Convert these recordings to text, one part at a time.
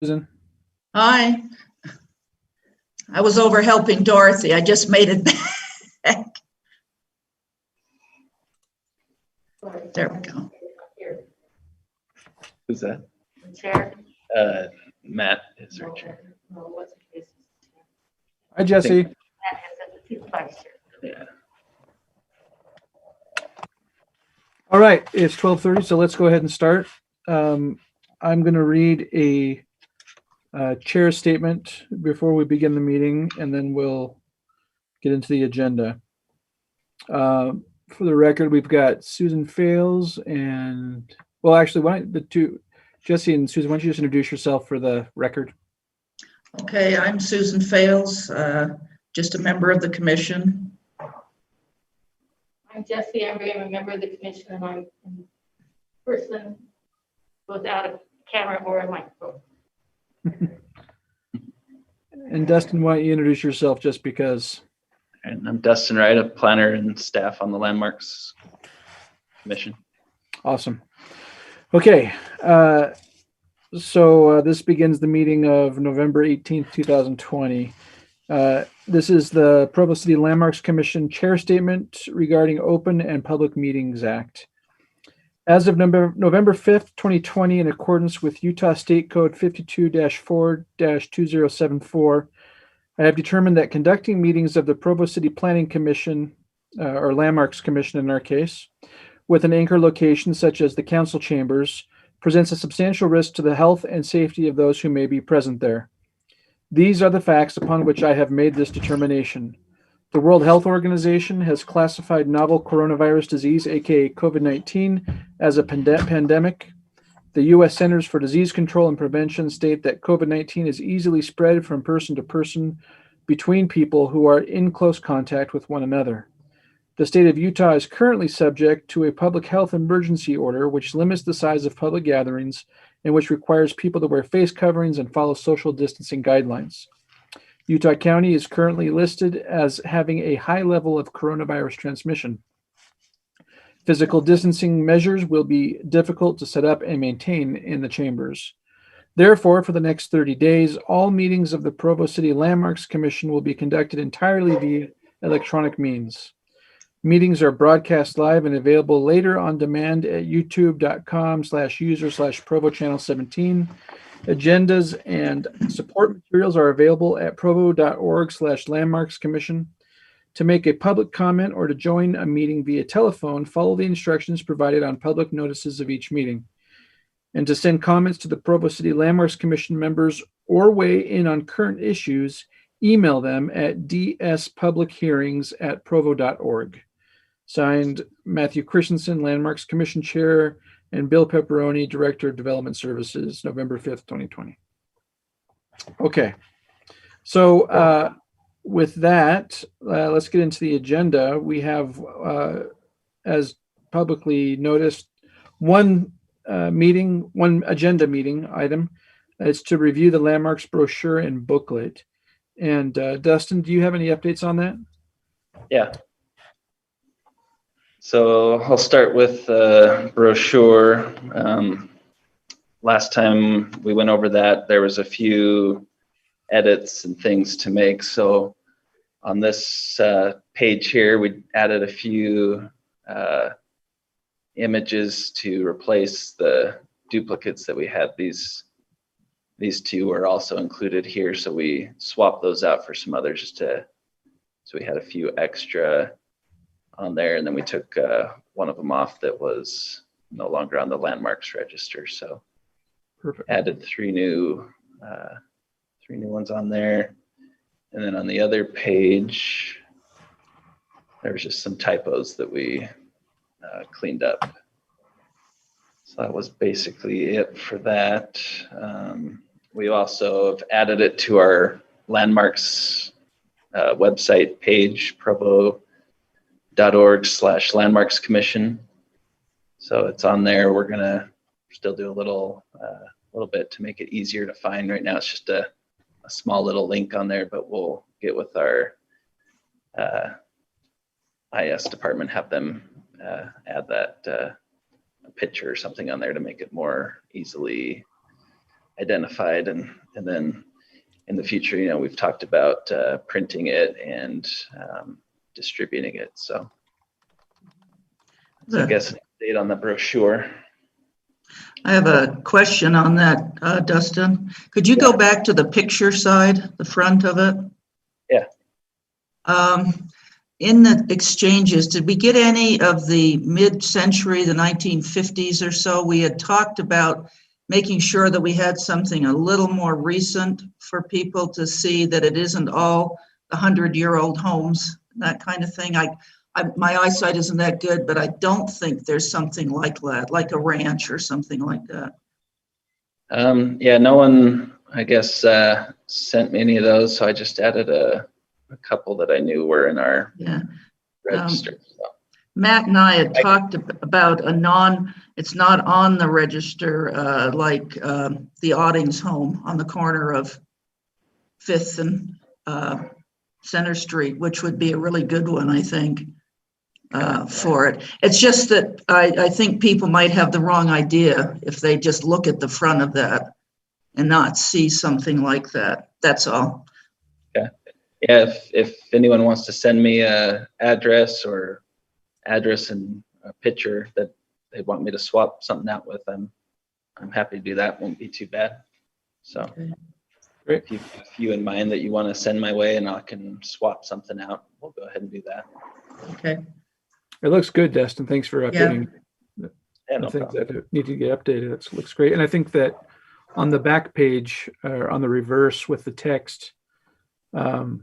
Susan? Hi. I was over helping Dorothy. I just made it back. There we go. Who's that? The chair. Matt is our chair. Hi, Jesse. Matt has a vice chair. Yeah. All right, it's 12:30, so let's go ahead and start. I'm going to read a chair statement before we begin the meeting, and then we'll get into the agenda. For the record, we've got Susan Fales and, well, actually, why don't the two, Jesse and Susan, why don't you just introduce yourself for the record? Okay, I'm Susan Fales, just a member of the commission. I'm Jesse. I'm a member of the commission, and I'm a person without a camera or a microphone. And Dustin, why don't you introduce yourself just because? And I'm Dustin Wright, a planner and staff on the Landmarks Commission. Awesome. Okay, so this begins the meeting of November 18th, 2020. This is the Provo City Landmarks Commission Chair Statement regarding Open and Public Meetings Act. As of November 5th, 2020, in accordance with Utah State Code 52-4-2074, I have determined that conducting meetings of the Provo City Planning Commission, or Landmarks Commission in our case, with an anchor location such as the council chambers, presents a substantial risk to the health and safety of those who may be present there. These are the facts upon which I have made this determination. The World Health Organization has classified novel coronavirus disease, aka COVID-19, as a pandemic. The U.S. Centers for Disease Control and Prevention state that COVID-19 is easily spread from person to person between people who are in close contact with one another. The state of Utah is currently subject to a public health emergency order, which limits the size of public gatherings and which requires people to wear face coverings and follow social distancing guidelines. Utah County is currently listed as having a high level of coronavirus transmission. Physical distancing measures will be difficult to set up and maintain in the chambers. Therefore, for the next 30 days, all meetings of the Provo City Landmarks Commission will be conducted entirely via electronic means. Meetings are broadcast live and available later on demand at youtube.com/user/Provo Channel 17. Agendas and support materials are available at provo.org/landmarks commission. To make a public comment or to join a meeting via telephone, follow the instructions provided on public notices of each meeting. And to send comments to the Provo City Landmarks Commission members or weigh in on current issues, email them at dspublichearings@provo.org. Signed, Matthew Christensen, Landmarks Commission Chair, and Bill Pepperoni, Director of Development Services, November 5th, 2020. Okay, so with that, let's get into the agenda. We have, as publicly noticed, one agenda meeting item. It's to review the Landmarks brochure and booklet. And Dustin, do you have any updates on that? Yeah. So I'll start with the brochure. Last time we went over that, there was a few edits and things to make. So on this page here, we added a few images to replace the duplicates that we had. These two are also included here, so we swapped those out for some others so we had a few extra on there, and then we took one of them off that was no longer on the landmarks register. So Perfect. Added three new ones on there. And then on the other page, there was just some typos that we cleaned up. So that was basically it for that. We also have added it to our landmarks website page, provo.org/landmarks commission. So it's on there. We're gonna still do a little bit to make it easier to find. Right now it's just a small little link on there, but we'll get with our IS department, have them add that a picture or something on there to make it more easily identified, and then in the future, you know, we've talked about printing it and distributing it. So I guess an update on the brochure. I have a question on that, Dustin. Could you go back to the picture side, the front of it? Yeah. In the exchanges, did we get any of the mid-century, the 1950s or so? We had talked about making sure that we had something a little more recent for people to see that it isn't all the 100-year-old homes, that kind of thing. My eyesight isn't that good, but I don't think there's something like that, like a ranch or something like that. Yeah, no one, I guess, sent me any of those, so I just added a couple that I knew were in our register. Matt and I had talked about it's not on the register, like the Ottings home on the corner of 5th and Center Street, which would be a really good one, I think, for it. It's just that I think people might have the wrong idea if they just look at the front of that and not see something like that. That's all. Okay. Yeah, if anyone wants to send me a address and a picture that they want me to swap something out with, I'm happy to do that. Won't be too bad. So Okay. Great. if you have a few in mind that you want to send my way and I can swap something out, we'll go ahead and do that. Okay. It looks good, Destin. Thanks for updating Yeah, the no things problem. that need to get updated. It looks great. And I think that on the back page, or on the reverse with the text, it's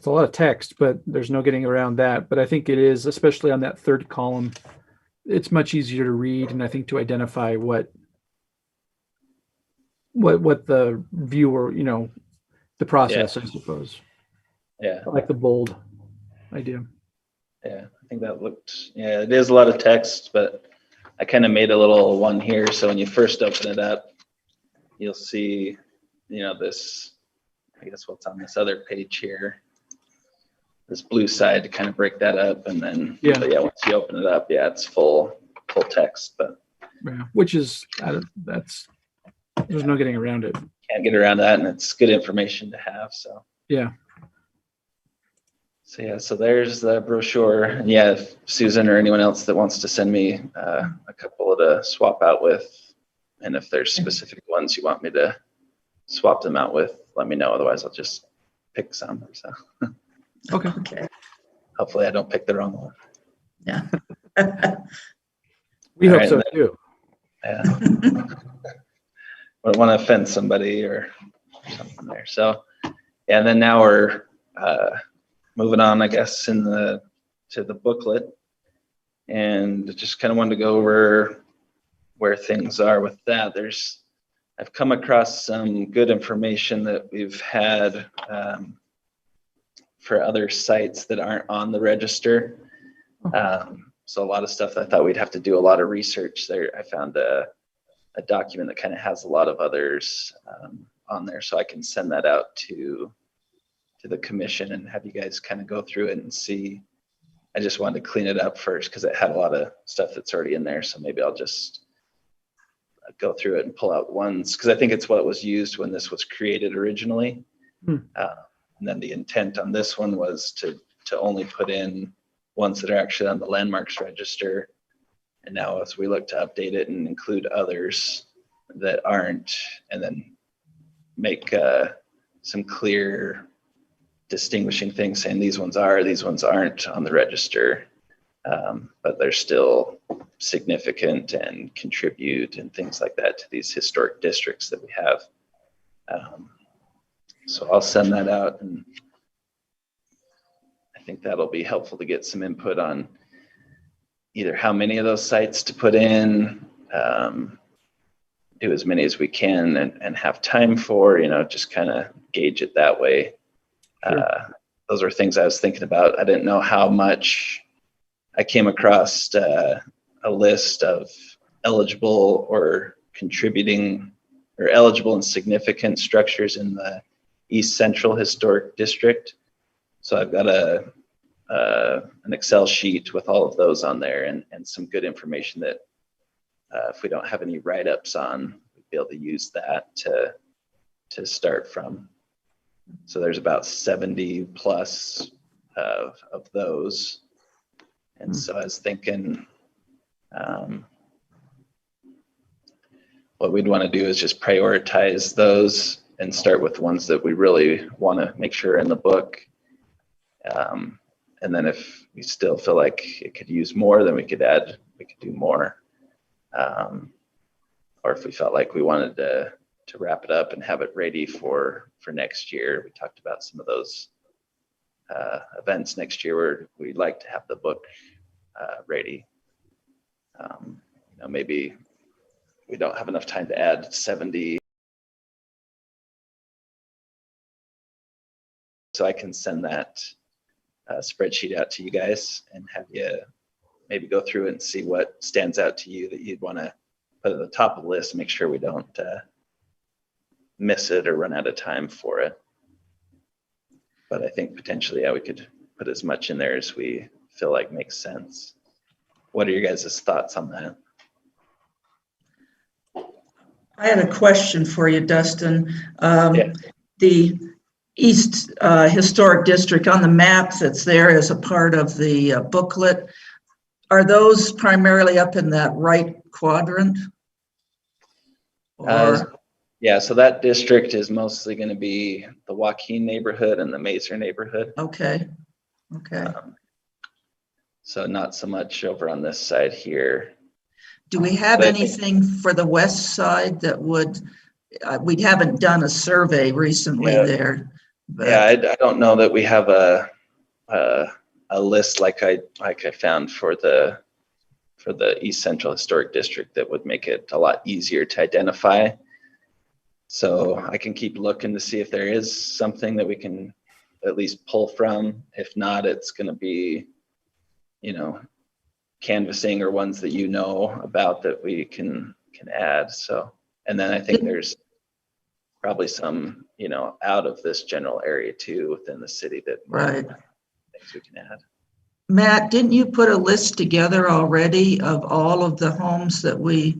a lot of text, but there's no getting around that. But I think it is, especially on that third column, it's much easier to read, and I think to identify what the viewer, you know, the process, I suppose. Yeah. I like the bold idea. Yeah, I think that looked, yeah, it is a lot of text, but I kind of made a little one here. So when you first open it up, you'll see, you know, this, I guess what's on this other page here, this blue side to kind of break that up. And then, but yeah, once you open it up, yeah, it's full text, but yeah, which is, there's no getting around it. Can't get around that. And it's good information to have. So yeah. So yeah, so there's the brochure. And yeah, if Susan or anyone else that wants to send me a couple to swap out with, and if there's specific ones you want me to swap them out with, let me know. Otherwise, I'll just pick some. So Okay. hopefully I don't pick the wrong one. Yeah. We All hope right, so too. Yeah. I don't want to offend somebody or something there. So yeah, and then now we're moving on, I guess, to the booklet, and just kind of wanted to go over where things are with that. I've come across some good information that we've had for other sites that aren't on the register. So a lot of stuff I thought we'd have to do a lot of research there. I found a document that kind of has a lot of others on there, so I can send that out to the commission and have you guys kind of go through it and see. I just wanted to clean it up first because it had a lot of stuff that's already in there. So maybe I'll just go through it and pull out ones, because I think it's what was used when this was created originally. And then the intent on this one was to only put in ones that are actually on the landmarks register. And now as we look to update it and include others that aren't, and then make some clear distinguishing things, saying these ones aren't on the register, but they're still significant and contribute and things like that to these historic districts that we have. So I'll send that out, and I think that'll be helpful to get some input on either how many of those sites to put in, do as many as we can and have time for, just kind of gauge it that way. Sure. Those are things I was thinking about. I didn't know how much. I came across a list of eligible or contributing or eligible and significant structures in the East Central Historic District. So I've got an Excel sheet with all of those on there and some good information that if we don't have any write-ups on, we be able to use that to start from. So there's about 70 plus of those. And so I was thinking, what we'd want to do is just prioritize those and start with ones that we really want to make sure are in the book. And then if we still feel like it could use more, then we could do more. Or if we felt like we wanted to wrap it up and have it ready for next year. We talked about some of those events next year where we'd like to have the book ready. Maybe we don't have enough time to add 70. So I can send that spreadsheet out to you guys and have you maybe go through and see what stands out to you that you'd want to put at the top of the list, make sure we don't miss it or run out of time for it. But I think potentially, we could put as much in there as we feel like makes sense. What are your guys' thoughts on that? I had a question for you, Dustin. Yeah. The East Historic District on the map that's there as a part of the booklet, are those primarily up in that right quadrant? Yeah, so that district is mostly going to be the Joaquin neighborhood and the Mazer neighborhood. Okay. So not so much over on this side here. Do we have anything for the west side that would, we haven't done a survey recently there. But yeah, I don't know that we have a list like I found for the East Central Historic District that would make it a lot easier to identify. So I can keep looking to see if there is something that we can at least pull from. If not, it's going to be, canvassing or ones that about that we can add. So, and then I think there's probably some, out of this general area too within the city that things we can add. Matt, didn't you put a list together already of all of the homes that we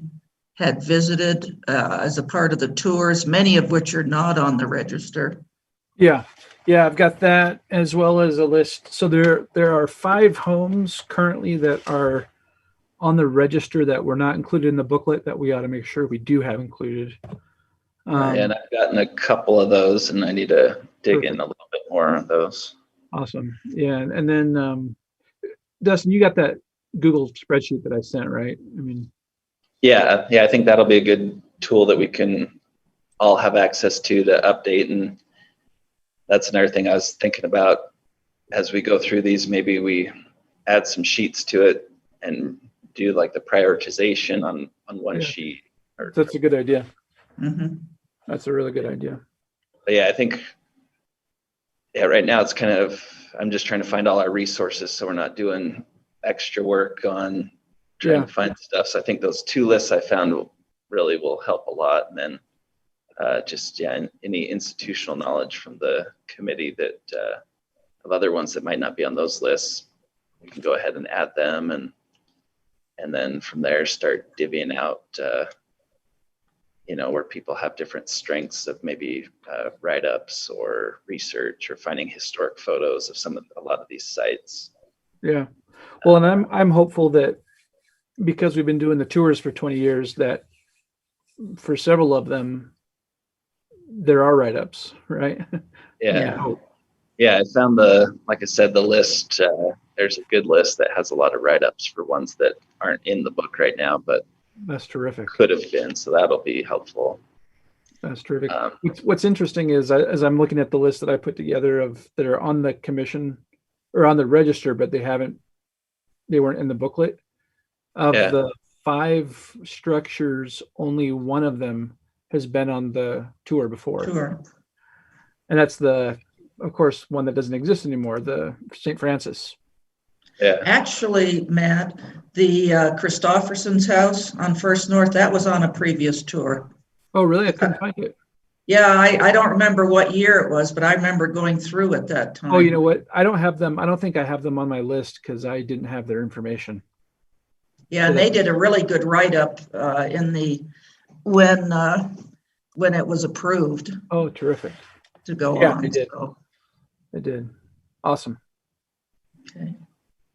had visited as a part of the tours, many of which are not on the register? Yeah, I've got that as well as a list. So there are 5 homes currently that are on the register that were not included in the booklet that we ought to make sure we do have included. And I've gotten a couple of those, and I need to dig in a little bit more on those. Awesome. Yeah, and then Dustin, you got that Google spreadsheet that I sent, right? I mean, yeah, I think that'll be a good tool that we can all have access to update. And that's another thing I was thinking about as we go through these. Maybe we add some sheets to it and do like the prioritization on one sheet. That's a good idea. Mm-hmm. That's a really good idea. But yeah, I think, right now it's kind of, I'm just trying to find all our resources so we're not doing extra work on trying to find stuff. So I think those 2 lists I found really will help a lot. And then any institutional knowledge from the committee that of other ones that might not be on those lists, we can go ahead and add them, and then from there start divvying out where people have different strengths of maybe write-ups or research or finding historic photos of a lot of these sites. Yeah. Well, and I'm hopeful that because we've been doing the tours for 20 years, that for several of them, there are write-ups, right? Yeah. I found like I said, the list, there's a good list that has a lot of write-ups for ones that aren't in the book right now, but that's terrific. Could have been, so that'll be helpful. That's terrific. What's interesting is as I'm looking at the list that I put together that are on the commission or on the register, but they weren't in the booklet. Of the 5 structures, only one of them has been on the tour before. Sure. And that's of course, one that doesn't exist anymore, the St. Francis. Yeah. Actually, Matt, the Christofferson's house on First North, that was on a previous tour. Oh, really? I couldn't find it. Yeah, I don't remember what year it was, but I remember going through at that time. Oh, you know what? I don't think I have them on my list because I didn't have their information. Yeah, and they did a really good write-up in the when it was approved Oh, terrific. to go Yeah, on. it did. So, It did. Awesome. okay.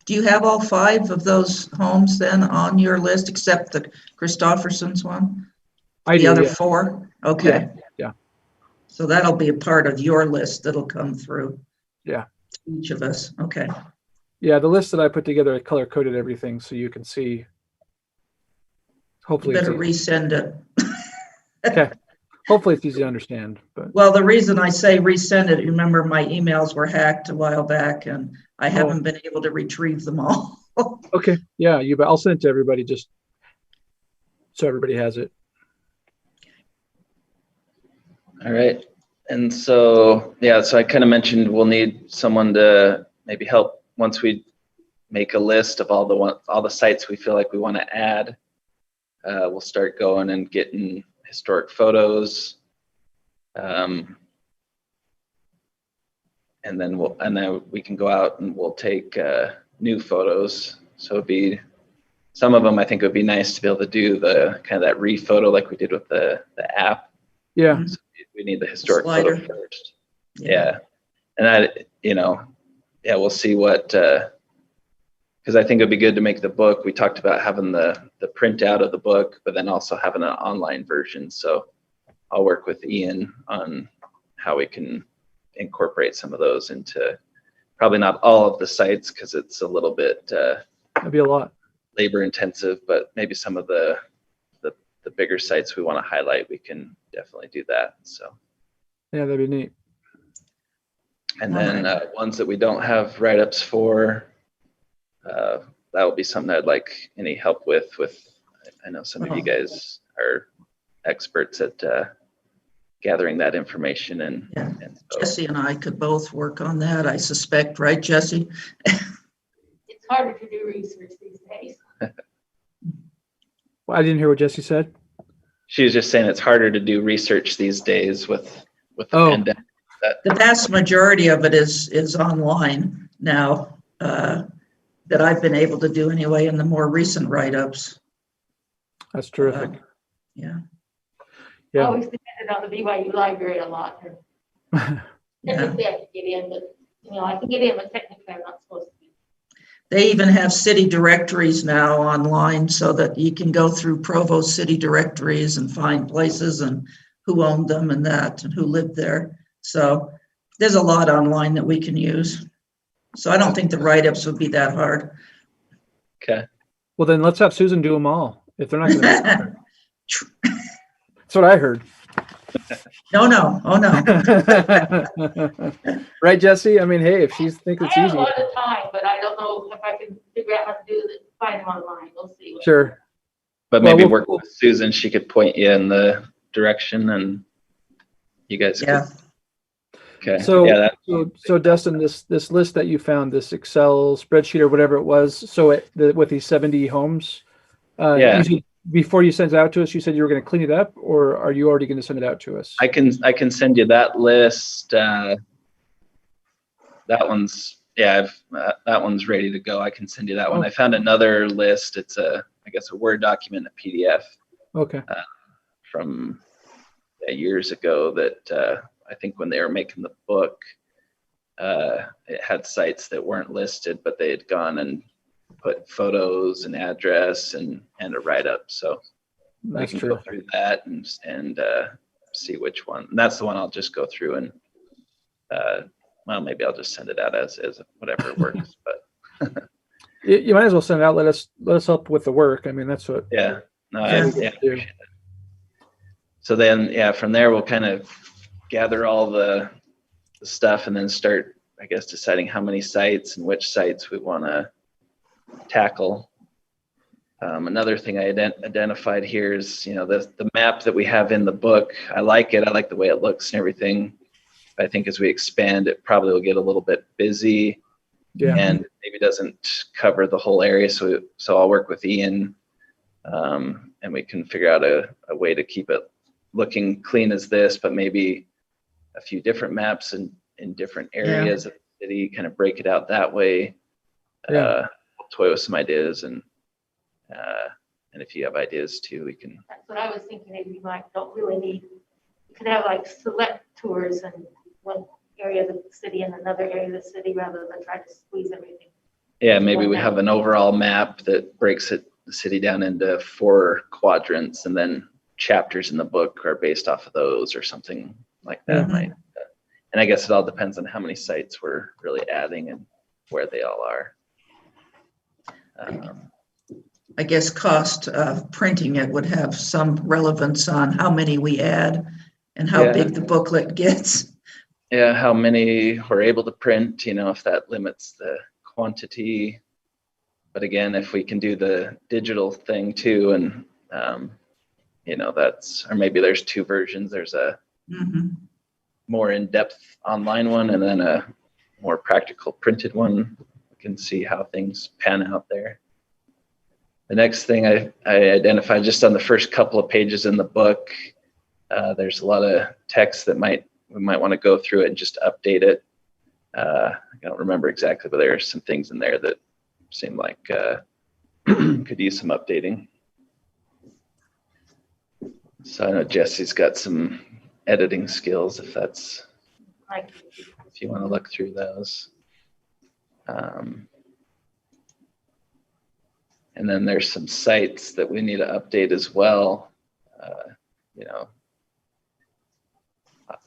Do you have all 5 of those homes then on your list, except the Christofferson's one? I The do, other yeah. 4? Okay. Yeah. So that'll be a part of your list that'll come through. Yeah. To each of us. Okay. Yeah, the list that I put together, I color coded everything so you can see. You Hopefully it's better easy. resend it. Okay. Hopefully it's easy to understand, but Well, the reason I say resend it, remember my emails were hacked a while back and I haven't been able to retrieve them all. okay. Yeah, you bet. I'll send it to everybody just so everybody has it. All right. And so, yeah, so I kind of mentioned we'll need someone to maybe help once we make a list of all the sites we feel like we want to add. We'll start going and getting historic photos. And then we can go out and we'll take new photos. So it'd be some of them. I think it would be nice to be able to do the kind of that re-photo like we did with the app. Yeah. So we need the historic Slider. photo first. Yeah. And we'll see what, because I think it'd be good to make the book. We talked about having the printout of the book, but then also having an online version. So I'll work with Ian on how we can incorporate some of those into probably not all of the sites because it's a little bit That'd be a lot. labor intensive, but maybe some of the bigger sites we want to highlight, we can definitely do that. So Yeah, that'd be neat. and then ones that we don't have write-ups for, that will be something I'd like any help with. I know some of you guys are experts at gathering that information and so. Jesse and I could both work on that, I suspect, right, Jesse? It's harder to do research these days. Well, I didn't hear what Jesse said. She was just saying it's harder to do research these days with the pandemic. The vast majority of it is online now, that I've been able to do anyway in the more recent write-ups. That's terrific. Yeah. Yeah. Always depended on the BYU library a lot. Technically I can get in, but I can get in, but technically I'm not supposed to. They even have city directories now online so that you can go through Provo city directories and find places and who owned them and that and who lived there. So there's a lot online that we can use. So I don't think the write-ups would be that hard. Okay. Well, then let's have Susan do them all if they're not going to. That's what I heard. No. Oh, no. Right, Jesse? I mean, hey, if she thinks it's I have easy. a lot of time, but I don't know if I can figure out how to do it, find them online. We'll see. Sure. But Well, maybe we'll- work with Susan. She could point you in the direction and you guys Yeah. could. Okay. So, Yeah, so Dustin, this list that you found, this Excel spreadsheet or whatever it was, so with these 70 homes, Yeah. before you sent it out to us, you said you were going to clean it up, or are you already going to send it out to us? I can send you that list. That one's that one's ready to go. I can send you that one. I found another list. It's I guess a Word document, a PDF. Okay. From years ago that I think when they were making the book, it had sites that weren't listed, but they had gone and put photos and address and a write-up. So That's we can true. go through that and see which one. And that's the one I'll just go through and well, maybe I'll just send it out as whatever works. But You might as well send it out. Let us help with the work. I mean, that's what. yeah, no, Yeah. I appreciate it. So then, from there we'll kind of gather all the stuff and then start, I guess, deciding how many sites and which sites we want to tackle. Another thing I identified here is, the map that we have in the book. I like it. I like the way it looks and everything. I think as we expand, it probably will get a little bit busy. Yeah. And maybe doesn't cover the whole area. So I'll work with Ian, and we can figure out a way to keep it looking clean as this, but maybe a few different maps in different areas of the city, kind of break it out that way. Yeah. Toy with some ideas and And if you have ideas too, we can. That's what I was thinking, maybe you don't really need, you could have like select tours in one area of the city and another area of the city rather than try to squeeze everything. Yeah, maybe we have an overall map that breaks the city down into 4 quadrants, and then chapters in the book are based off of those or something like that. Mhm. And I guess it all depends on how many sites we're really adding and where they all are. I guess cost of printing it would have some relevance on how many we add and how Yeah. big the booklet gets. Yeah, how many we're able to print, if that limits the quantity. But again, if we can do the digital thing too, and or maybe there's 2 versions. There's a Mhm. more in-depth online one and then a more practical printed one. We can see how things pan out there. The next thing I identified just on the first couple of pages in the book, there's a lot of text that we might want to go through it and just update it. I don't remember exactly, but there are some things in there that seem like could use some updating. So I know Jesse's got some editing skills if you want to look through those. And then there's some sites that we need to update as well.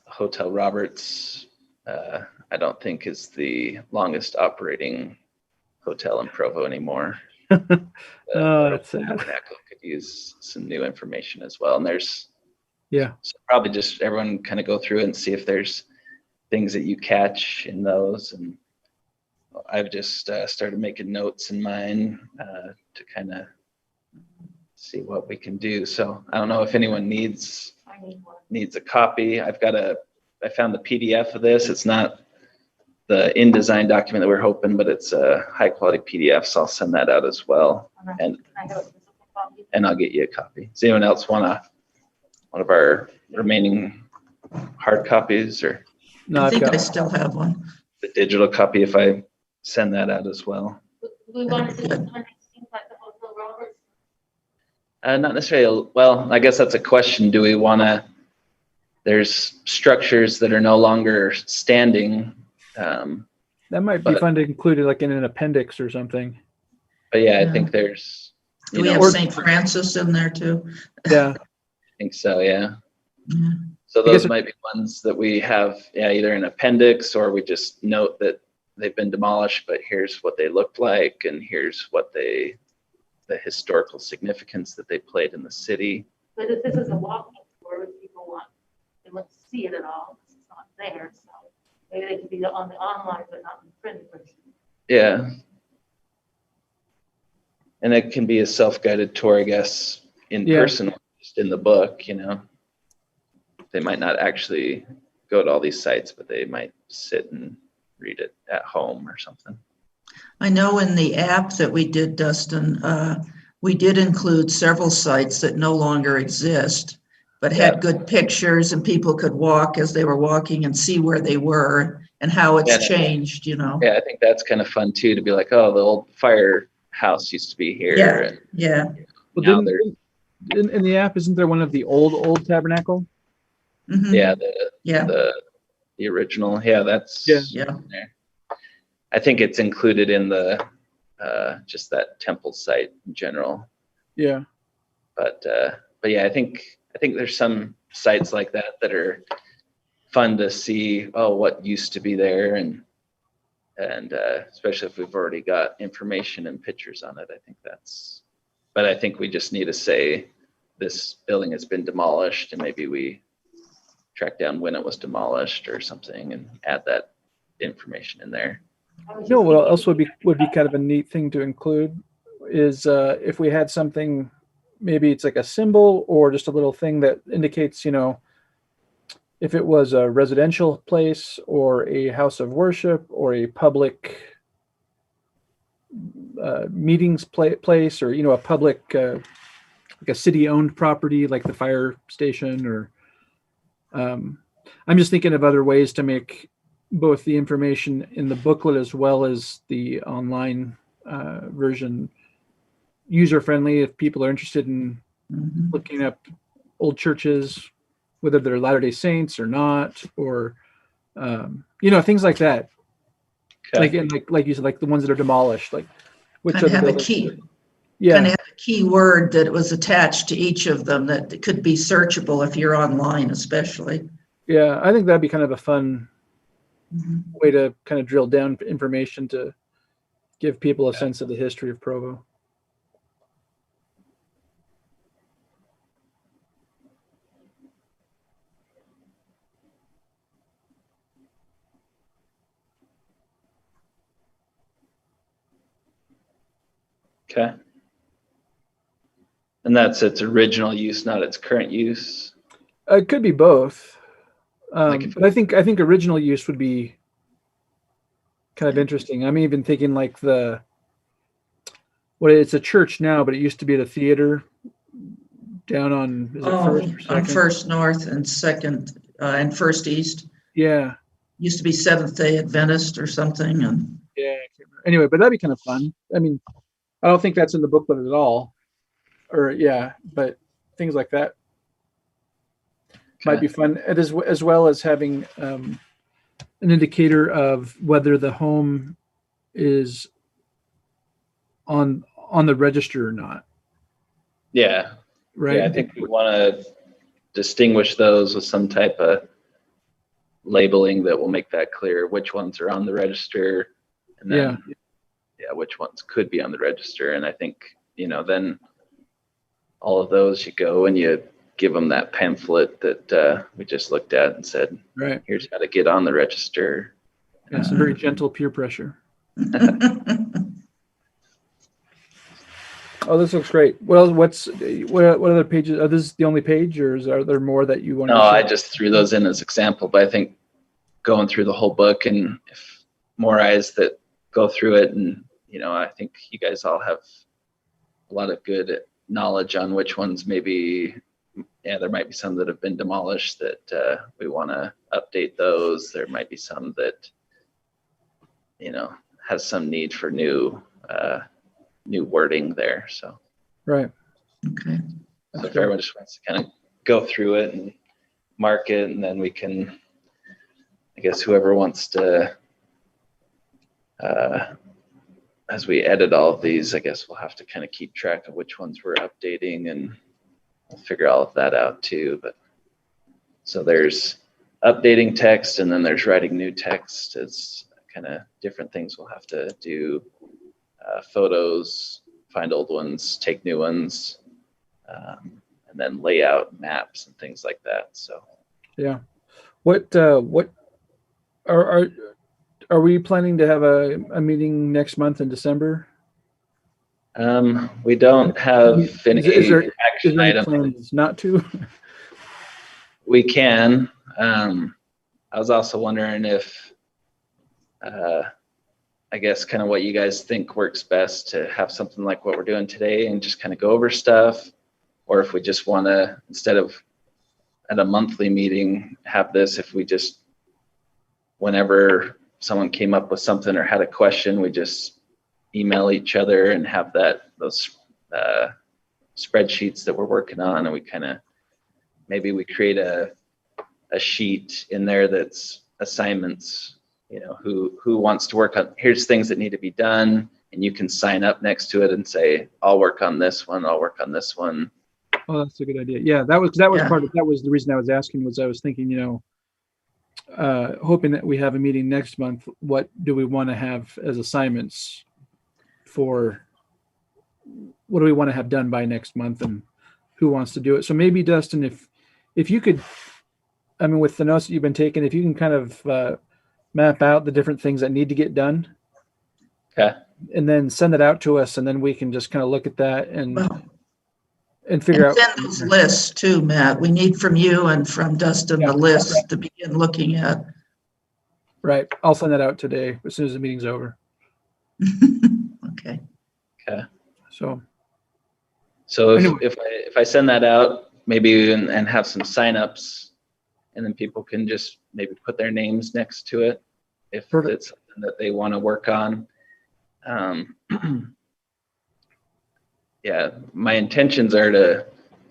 Hotel Roberts, I don't think is the longest operating hotel in Provo anymore. That's sad. Tabernacle could use some new information as well. And there's Yeah. so probably just everyone kind of go through it and see if there's things that you catch in those. And I've just started making notes in mine to kind of see what we can do. So I don't know if anyone needs a copy. I found the PDF of this. It's not the InDesign document that we're hoping, but it's a high quality PDF. So I'll send that out as well. And I'll get you a copy. Does anyone else want one of our remaining hard copies, or No, I I've think got I still have one. the digital copy if I send that out as well? We want to see things like the Hotel Roberts. Not necessarily. Well, I guess that's a question. Do we want to? There's structures that are no longer standing. that might be fun to include it like in an appendix or something. But yeah, I Yeah. think there's. Do we have St. Francis in there too? Yeah. I think so. Yeah. Yeah. So those might be ones that we have, either an appendix or we just note that they've been demolished, but here's what they looked like, and here's what the historical significance that they played in the city. But if this is a walking tour, if people they want to see it at all, it's not there, so maybe they could be on the online, but not in the printed version. Yeah. And it can be a self-guided tour, I guess, in person, just in the book, They might not actually go to all these sites, but they might sit and read it at home or something. I know in the app that we did, Dustin, we did include several sites that no longer exist, but had good pictures and people could walk as they were walking and see where they were and how it's changed, Yeah, I think that's kind of fun too, to be like, oh, the old firehouse used to be here. Yeah, yeah. Well, in the app, isn't there one of the old tabernacle? Mhm. Yeah, the original. Yeah, that's Yeah. there. I think it's included in the just that temple site in general. Yeah. But yeah, I think there's some sites like that are fun to see. Oh, what used to be there, and especially if we've already got information and pictures on it. I think that's. But I think we just need to say this building has been demolished, and maybe we track down when it was demolished or something and add that information in there. What else would be kind of a neat thing to include is if we had something, maybe it's like a symbol or just a little thing that indicates, if it was a residential place or a house of worship or a public meetings place, or a public like a city-owned property like the fire station, or I'm just thinking of other ways to make both the information in the booklet as well as the online version user-friendly if people are interested in Mhm. looking up old churches, whether they're Latter-day Saints or not, or things like that. Okay. Like you said, like the ones that are demolished, like which Kind are of the have a buildings key, that- yeah, kind of have a key word that was attached to each of them that could be searchable if you're online, especially. yeah. I think that'd be kind of a fun Mhm. way to kind of drill down information to give people a Okay. sense of the history of Provo. Okay. And that's its original use, not its current use. It could be both, Like if but I think original use would be kind of interesting. I'm even thinking like it's a church now, but it used to be the theater down on, is it Oh, First or on Second? First North and Second, and First East. Yeah, Used to be Seventh-day Adventist or something, and yeah. I can't remember. Anyway, but that'd be kind of fun. I mean, I don't think that's in the booklet at all, or yeah, but things like that might be fun. It is, as well as having an indicator of whether the home is on the register or not. Yeah. Right. Yeah, I think we want to distinguish those with some type of labeling that will make that clear, which ones are on the register, and then which ones could be on the register. And I think, then all of those, you go and you give them that pamphlet that we just looked at and said, Right. here's how to get on the register. Yeah, some very gentle peer pressure. Oh, this looks great. Well, what other pages? Are this the only page, or are there more that you want to No, share? I just threw those in as example, but I think going through the whole book, and if more eyes that go through it, and I think you guys all have a lot of good knowledge on which ones maybe, there might be some that have been demolished that we want to update those. There might be some that has some need for new wording there. So Right. okay. so if everyone just wants to kind of go through it and mark it, and then we can, I guess, whoever wants to, as we edit all of these, I guess we'll have to kind of keep track of which ones we're updating, and we'll figure all of that out too. But so there's updating text, and then there's writing new text. It's kind of different things we'll have to do. Photos, find old ones, take new ones, and then layout maps and things like that. So yeah. What are we planning to have a meeting next month in December? we don't have any Is there action any item. plans not to? We can. I was also wondering if, I guess, kind of what you guys think works best to have something like what we're doing today and just kind of go over stuff, or if we just want to, instead of at a monthly meeting, have this, if we just, whenever someone came up with something or had a question, we just email each other and have those spreadsheets that we're working on, and we kind of, maybe we create a sheet in there that's assignments, who wants to work on, here's things that need to be done, and you can sign up next to it and say, I'll work on this one, I'll work on this one. Oh, that's a good idea. Yeah, that was Yeah. that was the reason I was asking. Was I was thinking, hoping that we have a meeting next month. What do we want to have as assignments for? What do we want to have done by next month, and who wants to do it? So maybe Dustin, if you could, I mean, with the notes that you've been taking, if you can kind of map out the different things that need to get done. Okay. And then send it out to us, and then we can just kind of look at that and Well, figure and out. send those lists too, Matt. We need from you and from Dustin Yeah, the list to begin looking at. Right. I'll send that out today as soon as the meeting's over. Okay. Okay. So if, anyway. if I send that out, maybe and have some signups, and then people can just maybe put their names next to it if Perfect. it's something that they want to work on. yeah, my intentions are to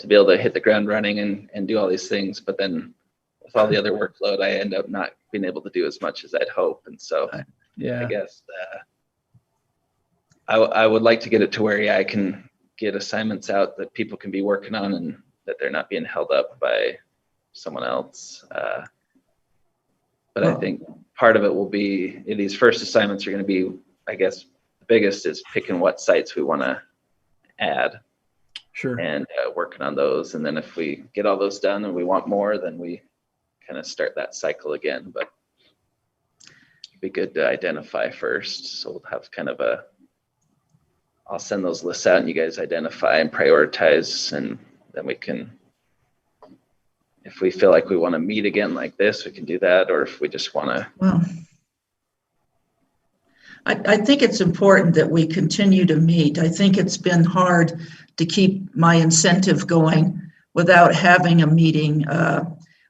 be able to hit the ground running and do all these things, but then with all the other workload, I end up not being able to do as much as I'd hope. And so I Yeah. guess I would like to get it to where, yeah, I can get assignments out that people can be working on and that they're not being held up by someone else. But I think part of it will be, these first assignments are going to be, I guess, the biggest is picking what sites we want to add. Sure. And working on those. And then if we get all those done and we want more, then we kind of start that cycle again. But it'd be good to identify first. So we'll have kind of I'll send those lists out and you guys identify and prioritize. And then we can, if we feel like we want to meet again like this, we can do that. Or if we just want to. Well, I think it's important that we continue to meet. I think it's been hard to keep my incentive going without having a meeting.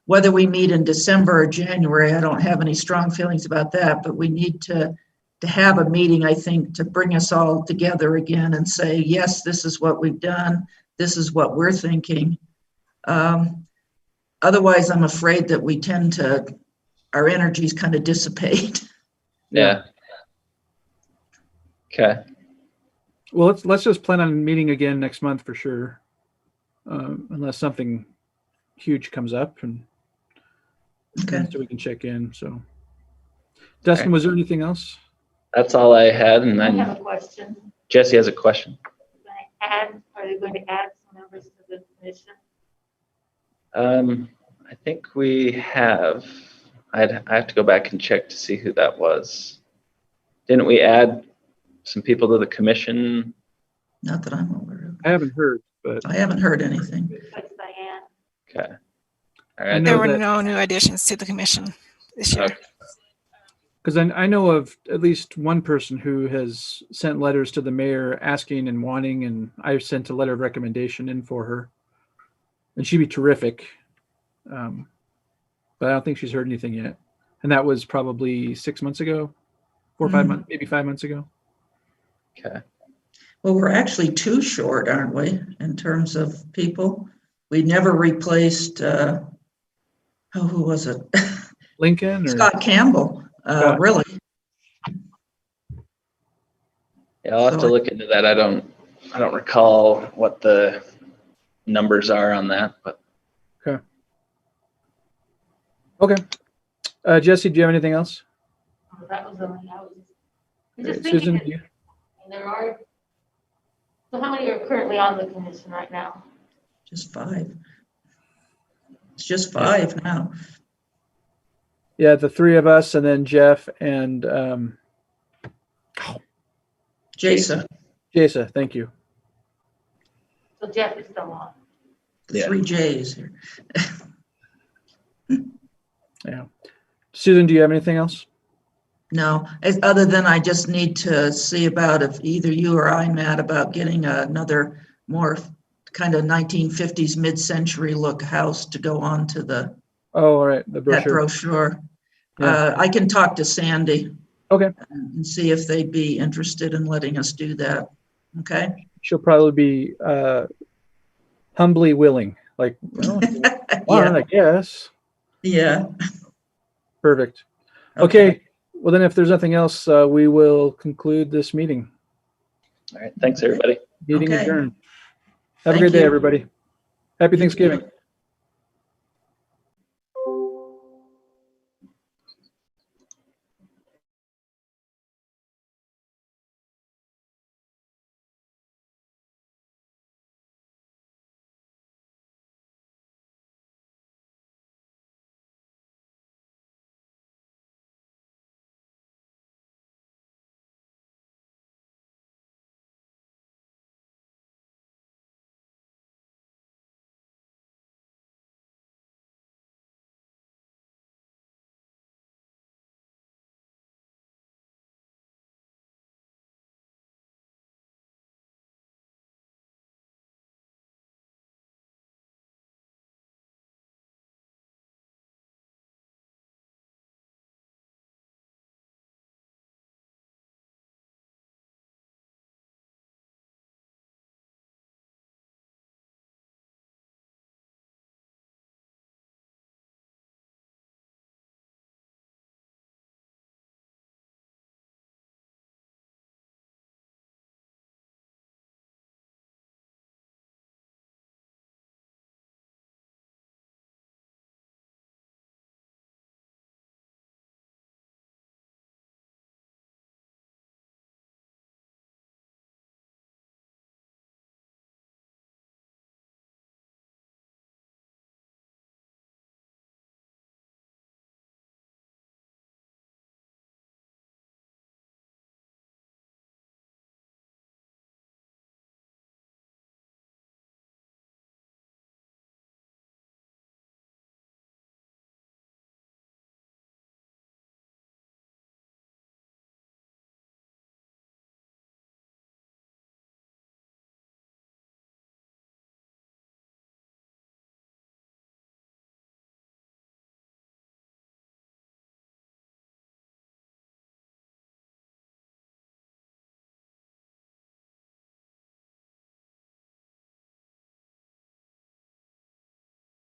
Whether we meet in December or January, I don't have any strong feelings about that, but we need to have a meeting, I think, to bring us all together again and say, yes, this is what we've done. This is what we're thinking. Otherwise, I'm afraid that we tend to, our energies kind of dissipate. Yeah. Okay. Well, let's just plan on meeting again next month for sure, unless something huge comes up, and Okay. so we can check in. So, Dustin, was there anything else? That's all I had. And I then have a question. Jesse has a question. Are they going to add some members to the commission? I think we have. I have to go back and check to see who that was. Didn't we add some people to the commission? Not that I'm aware of. I haven't heard, but I haven't heard anything. Besides Diane. Okay. All I right. know There were that- no new additions to the commission this year. Okay. because I know of at least one person who has sent letters to the mayor asking and wanting, and I sent a letter of recommendation in for her, and she'd be terrific. But I don't think she's heard anything yet, and that was probably 6 months ago, 4 or 5 months, maybe 5 months ago. Okay. Well, we're actually too short, aren't we, in terms of people? We never replaced, who was it? Lincoln or Scott Campbell, Scott. really. Yeah, I'll have to So- look into that. I don't recall what the numbers are on that, but okay. Jesse, do you have anything else? That was only, I was All just right, thinking Susan, that you? there are, so how many are currently on the commission right now? Just 5. It's just 5 now. Yeah, the three of us, and then Jeff and Jason, Jasa. Thank you. So Jeff is still on. the Yeah. 3 J's here. Yeah. Susan, do you have anything else? No, other than I just need to see about if either you or I, Matt, about getting another more kind of 1950s mid-century look house to go on to the Oh, all right. The that brochure. brochure. Yeah. I can talk to Sandy. Okay. And see if they'd be interested in letting us do that. Okay. She'll probably be humbly willing. Like, well, why not, I guess. Yeah. Perfect. Okay. Well, then if there's nothing else, we will conclude this meeting. all right. Thanks, everybody. Meeting Okay. adjourned. Have a Thank great day, you. everybody. Happy You Thanksgiving. too.